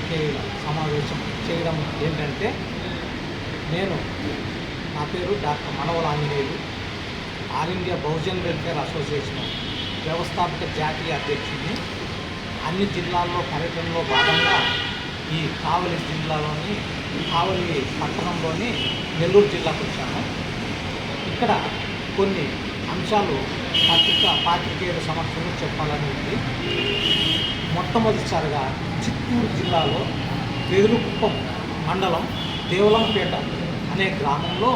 పాత్రికేయుల సమావేశం చేయడం ఏంటంటే, నా పేరు doctor Manavala Anjaneyulu, all India Bahujan welfare association వ్యవస్థాపక జాతీయ అధ్యక్షుడిని. అన్ని జిల్లాల్లో పర్యటనలో భాగంగా ఈ కావలి జిల్లాలోని కావలి పట్టణంలోని నెల్లూరు జిల్లాకు వచ్చాము. ఇక్కడ కొన్ని అంశాలు పాత్రికేయుల సమక్షంలో చెప్పాలని ఉంది. మొట్టమొదటిసారిగా చిత్తూరు జిల్లాలో వెదురుకుప్పం మండలం దేవులంపేట అనే గ్రామంలో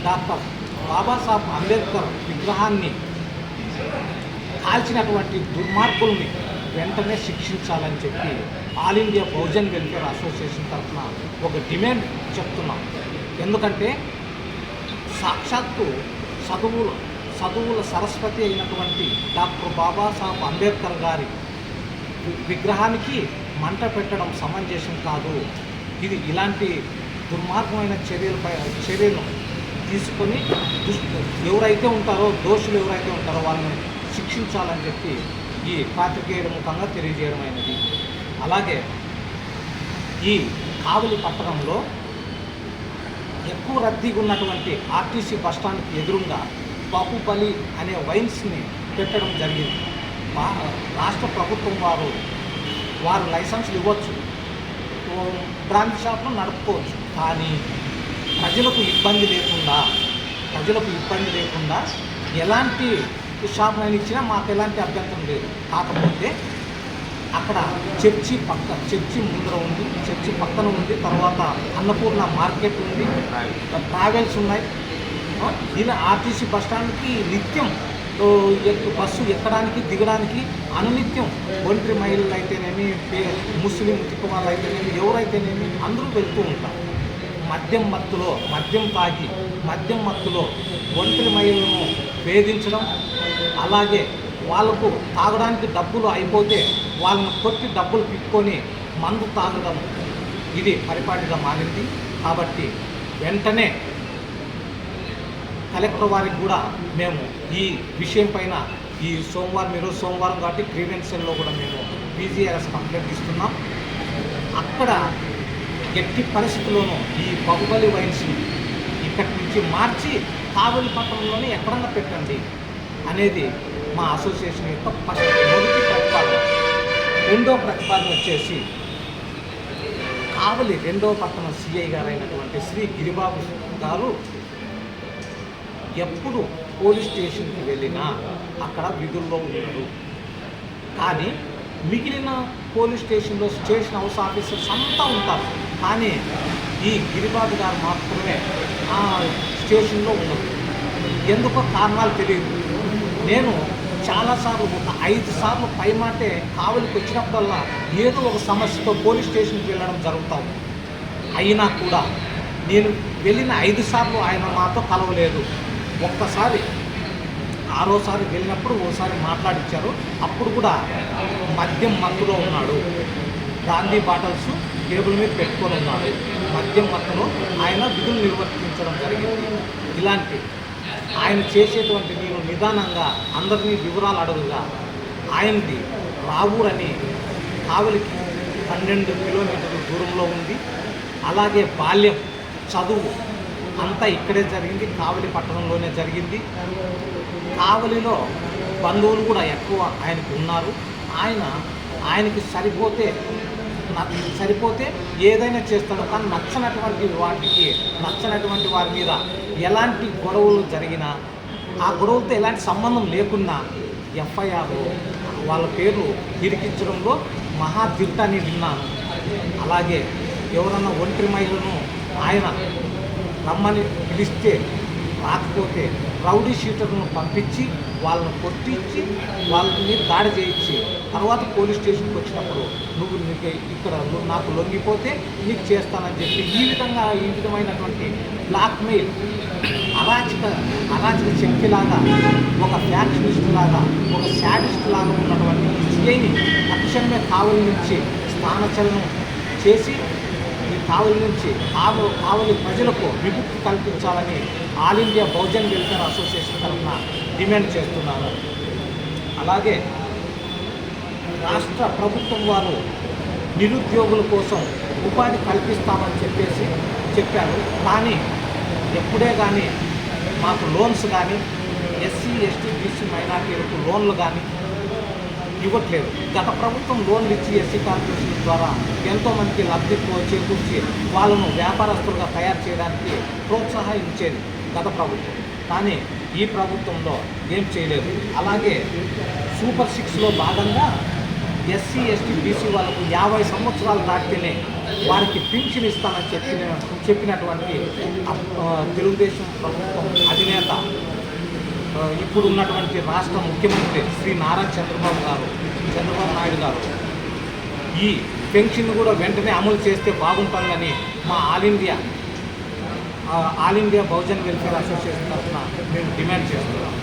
డాక్టర్ బాబాసాహెబ్ అంబేద్కర్ విగ్రహాన్ని కాల్చినటువంటి దుర్మార్గుల్ని వెంటనే శిక్షించాలని చెప్పి all India Bahujan welfare association తరఫున ఒక డిమాండ్ చెప్తున్నాం. ఎందుకంటే సాక్షాత్తు చదువుల సరస్వతి అయినటువంటి డాక్టర్ బాబాసాహెబ్ అంబేద్కర్ గారి విగ్రహానికి మంట పెట్టడం సమంజసం కాదు. ఇది ఇలాంటి దుర్మార్గమైన చర్యలు తీసుకొని ఎవరైతే ఉంటారో దోషులు ఎవరైతే ఉంటారో వాళ్ళని శిక్షించాలని చెప్పి ఈ పాత్రికేయుల ముఖంగా తెలియజేయడమైనది. అలాగే ఈ కావలి పట్టణంలో ఎక్కువ రద్దీగా ఉన్నటువంటి ఆర్టీసీ బస్టాండ్కి ఎదురుగా బాహుబలి అనే వైన్స్ని పెట్టడం జరిగింది. రాష్ట్ర ప్రభుత్వం వారు లైసెన్సులు ఇవ్వచ్చు, బ్రాంచ్ షాప్ను నడుపుకోవచ్చు. కానీ ప్రజలకు ఇబ్బంది లేకుండా ఎలాంటి షాప్నైనా ఇచ్చినా మాకు ఎలాంటి అభ్యంతరం లేదు. కాకపోతే అక్కడ చర్చి ముందర ఉంది, చర్చి పక్కన ఉంది, తర్వాత అన్నపూర్ణ మార్కెట్ ఉంది, ట్రావెల్స్ ఉన్నాయి. ఇలా ఆర్టీసీ బస్టాండ్కి నిత్యం బస్సు ఎక్కడానికి దిగడానికి అనునిత్యం ఒంటరి మహిళలు అయితేనేమి, ముస్లిం తిక్కువాళ్ళు అయితేనేమి, ఎవరైతేనేమి అందరూ వెళ్తూ ఉంటారు. మద్యం మత్తులో ఒంటరి మహిళలను వేధించడం, అలాగే వాళ్ళకు తాగడానికి డబ్బులు అయిపోతే వాళ్ళని కొట్టి డబ్బులు పిక్కొని మందు తాగడం ఇది పరిపాటిగా మారింది. కాబట్టి వెంటనే కలెక్టర్ వారికి కూడా మేము ఈ విషయం పైన ఈరోజు సోమవారం కాబట్టి గ్రీవెన్స్ సెల్లో కూడా మేము పీజీఆర్ఎస్ కంప్లైంట్ ఇస్తున్నాం. అక్కడ ఎట్టి పరిస్థితుల్లోనూ ఈ బాహుబలి వైన్స్ని ఇక్కడి నుంచి మార్చి కావలి పట్టణంలోనే ఎక్కడన్నా పెట్టండి అనేది మా అసోసియేషన్ యొక్క మొదటి ప్రతిపాదన. రెండో ప్రతిపాదన వచ్చేసి కావలి 2వ పట్టణ సిఐ గారైనటువంటి శ్రీ గిరిబాబు గారు ఎప్పుడు పోలీస్ స్టేషన్కి వెళ్ళినా అక్కడ విధుల్లో ఉన్నారు. కానీ మిగిలిన పోలీస్ స్టేషన్లో స్టేషన్ హౌస్ ఆఫీసర్స్ అంతా ఉంటారు. కానీ ఈ గిరిబాబు గారు మాత్రమే ఆ స్టేషన్లో ఉన్నారు. ఎందుకో కారణాలు తెలియదు. నేను చాలాసార్లు ఒక 5 సార్లు పైమాటే కావలికి వచ్చినప్పుడల్లా ఏదో ఒక సమస్యతో పోలీస్ స్టేషన్కి వెళ్ళడం జరుగుతాం. అయినా కూడా నేను వెళ్ళిన 5 సార్లు ఆయన మాతో కలవలేదు. ఒక్కసారి 6వసారి వెళ్ళినప్పుడు ఓసారి మాట్లాడించారు. అప్పుడు కూడా మద్యం మత్తులో ఉన్నాడు, గాంధీ బాటల్స్ టేబుల్ మీద పెట్టుకొని ఉన్నాడు. మద్యం మత్తులో ఆయన విధులు నిర్వర్తించడం జరిగింది. ఇలాంటి ఆయన చేసేటువంటి నేను నిదానంగా అందరినీ వివరాలు అడుగుగా ఆయనది రావూర్ అని కావలికి 12 కిలోమీటర్ల దూరంలో ఉంది. అలాగే బాల్యం చదువు అంతా ఇక్కడే జరిగింది, కావలి పట్టణంలోనే జరిగింది. కావలిలో బంధువులు కూడా ఎక్కువ ఆయనకు ఉన్నారు. ఆయనకి సరిపోతే ఏదైనా చేస్తాడు. కానీ నచ్చనటువంటి వారి మీద ఎలాంటి గొడవలు జరిగినా ఆ గొడవలతో ఎలాంటి సంబంధం లేకున్నా ఎఫ్ఐఆర్ వాళ్ళ పేర్లు ఇరికించడంలో మహాదిట్టని విన్నాను. అలాగే ఎవరన్నా ఒంటరి మహిళను ఆయన రమ్మని పిలిస్తే రాకపోతే రౌడీ షీటర్లను పంపించి వాళ్ళని కొట్టించి వాళ్ళని దాడి చేయించి తర్వాత పోలీస్ స్టేషన్కి వచ్చినప్పుడు నువ్వు నాకు లొంగిపోతే నీకు చేస్తానని చెప్పి ఈ విధమైనటువంటి బ్లాక్మెయిల్ అరాచక శక్తిలాగా, ఒక ఫ్యాక్షనిస్ట్ లాగా, ఒక శాడిస్ట్ లాగా ఉన్నటువంటి సిఐని తక్షణమే కావలి నుంచి స్థానచలనం చేసి ఈ కావలి ప్రజలకు విముక్తి కల్పించాలని all India Bahujan welfare association తరఫున డిమాండ్ చేస్తున్నాను. అలాగే రాష్ట్ర ప్రభుత్వం వారు నిరుద్యోగుల కోసం ఉపాధి కల్పిస్తామని చెప్పారు. కానీ ఎప్పుడే కానీ మాకు లోన్స్ కానీ ఎస్సీ ఎస్టీ బీసీ మైనార్టీలకు లోన్లు కానీ ఇవ్వట్లేదు. గత ప్రభుత్వం లోన్లు ఇచ్చి ఎస్సీ కార్పొరేషన్ ద్వారా ఎంతోమందికి లబ్ధి చేకూర్చి వాళ్ళను వ్యాపారస్తులుగా తయారు చేయడానికి ప్రోత్సాహించేది గత ప్రభుత్వం. కానీ ఈ ప్రభుత్వంలో ఏం చేయలేదు. అలాగే సూపర్ 6లో భాగంగా ఎస్సీ ఎస్టీ బీసీ వాళ్ళకు 50 సంవత్సరాలు దాటితేనే వారికి పింఛన్ ఇస్తానని చెప్పినటువంటి తెలుగుదేశం ప్రభుత్వం అధినేత ఇప్పుడు ఉన్నటువంటి రాష్ట్ర ముఖ్యమంత్రి శ్రీ నారా చంద్రబాబు నాయుడు గారు ఈ పెన్షన్ కూడా వెంటనే అమలు చేస్తే బాగుంటుందని మా all India Bahujan welfare association తరఫున మేము డిమాండ్ చేస్తున్నాం.